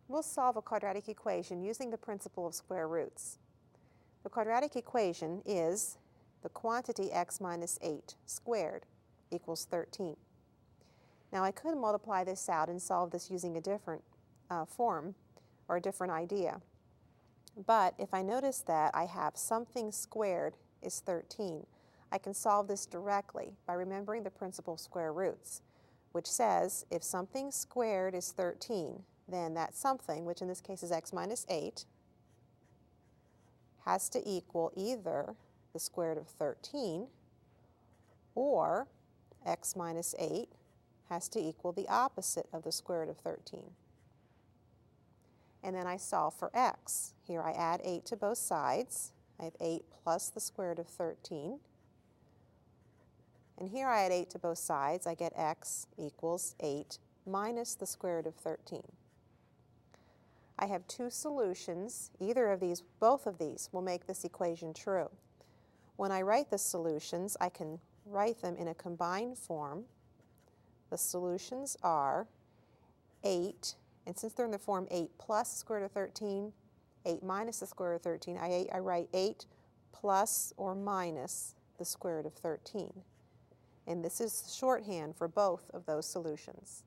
We'll solve a quadratic equation using the principle of square roots. The quadratic equation is the quantity x minus 8 squared equals 13. Now I could multiply this out and solve this using a different form or a different idea. But if I notice that I have something squared is 13, I can solve this directly by remembering the principle of square roots, which says if something squared is 13, then that something, which in this case is x minus 8, has to equal either the square root of 13 or x minus 8 has to equal the opposite of the square root of 13. And then I solve for x. Here I add 8 to both sides. I have 8 plus the square root of 13. And here I add 8 to both sides. I get x equals 8 minus the square root of 13. I have two solutions. Either of these, both of these, will make this equation true. When I write the solutions, I can write them in a combined form. The solutions are 8, and since they're in the form 8 plus the square root of 13, 8 minus the square root of 13, I write 8 plus or minus the square root of 13. And this is shorthand for both of those solutions.